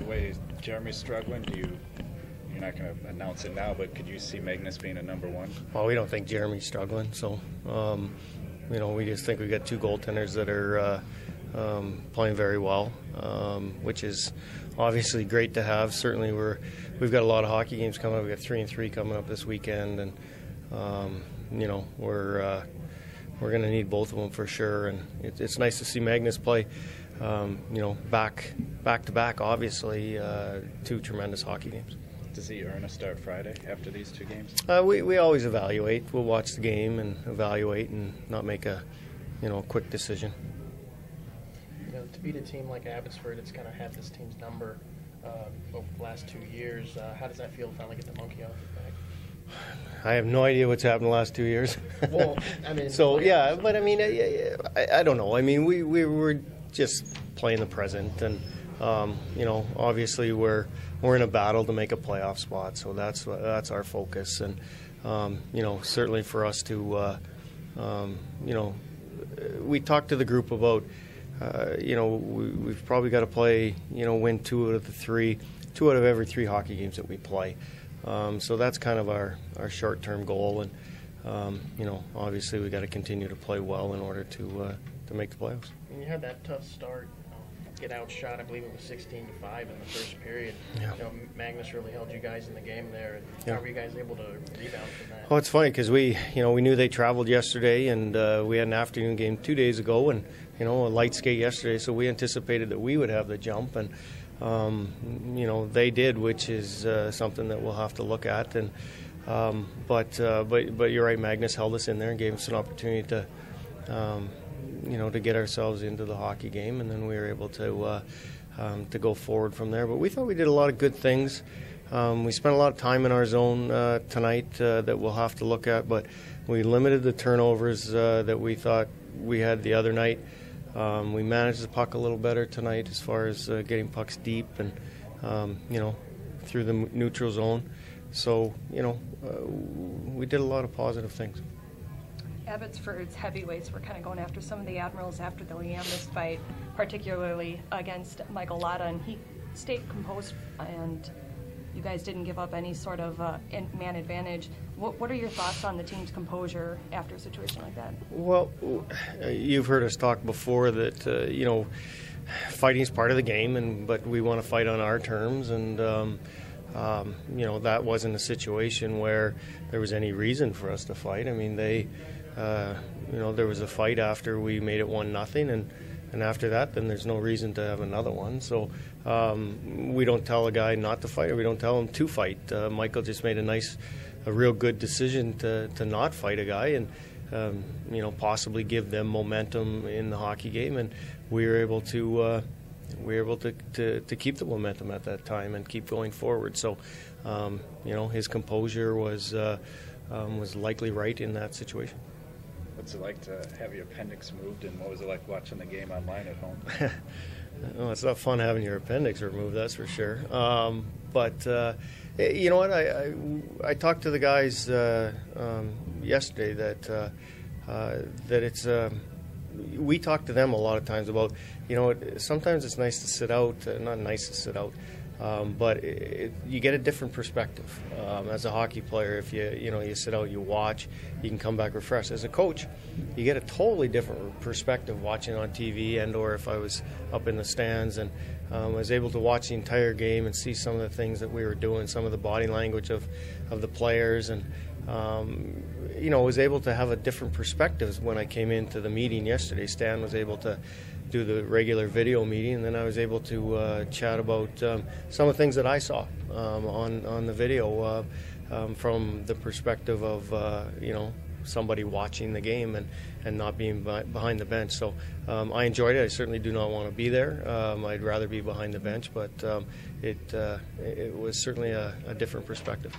way Jeremy's struggling, you're not going to announce it now, but could you see Magnus being a number one? Well, we don't think Jeremy's struggling, so we just think we got two goaltenders that are playing very well, which is obviously great to have. Certainly, we've got a lot of hockey games coming up. We've got 3-3 coming up this weekend, and we're going to need both of them for sure. And it's nice to see Magnus play. Back to back, obviously, two tremendous hockey games. Does he earn a start Friday after these two games? We always evaluate. We'll watch the game and evaluate and not make a quick decision. To beat a team like Abbotsford, it's kind of had this team's number over the last 2 years. How does that feel to finally get the monkey off the back? I have no idea what's happened the last 2 years. Well, I mean, but I mean, I don't know. I mean, we were just playing the present, and obviously we're in a battle to make a playoff spot, so that's our focus, and certainly for us to we talked to the group about we've probably got to play win two out of every three hockey games that we play, so that's kind of our short-term goal, and obviously we got to continue to play well in order to make the playoffs. And you had that tough start, get outshot. I believe it was 16-5 in the first period. Yeah. Magnus really held you guys in the game there. How were you guys able to rebound from that? Well, it's funny because we knew they traveled yesterday, and we had an afternoon game 2 days ago, and a light skate yesterday. So we anticipated that we would have the jump, and they did, which is something that we'll have to look at. And but you're right, Magnus held us in there and gave us an opportunity to get ourselves into the hockey game, and then we were able to go forward from there. But we thought we did a lot of good things. We spent a lot of time in our zone tonight that we'll have to look at, but we limited the turnovers that we thought we had the other night. We managed the puck a little better tonight as far as getting pucks deep and through the neutral zone. So we did a lot of positive things. Abbotsford's heavyweights were kind of going after some of the Admirals after the Liambus fight, particularly against Michael Latta, and he stayed composed, and you guys didn't give up any sort of man advantage. What are your thoughts on the team's composure after a situation like that? Well, you've heard us talk before that fighting is part of the game, but we want to fight on our terms, and that wasn't a situation where there was any reason for us to fight. I mean, there was a fight after we made it 1-0, and after that, then there's no reason to have another one. So we don't tell a guy not to fight, or we don't tell him to fight. Michael just made a real good decision to not fight a guy and possibly give them momentum in the hockey game, and we were able to keep the momentum at that time and keep going forward. So his composure was likely right in that situation. What's it like to have your appendix moved, and what was it like watching the game online at home? Well, it's not fun having your appendix removed, that's for sure. But you know what? I talked to the guys yesterday that it's. We talk to them a lot of times about, sometimes it's nice to sit out, not nice to sit out, but you get a different perspective as a hockey player. If you sit out, you watch, you can come back refreshed. As a coach, you get a totally different perspective watching on TV, and or if I was up in the stands and I was able to watch the entire game and see some of the things that we were doing, some of the body language of the players, and was able to have a different perspective when I came into the meeting yesterday. Stan was able to do the regular video meeting, and then I was able to chat about some of the things that I saw on the video from the perspective of somebody watching the game and not being behind the bench. So I enjoyed it. I certainly do not want to be there. I'd rather be behind the bench, but it was certainly a different perspective.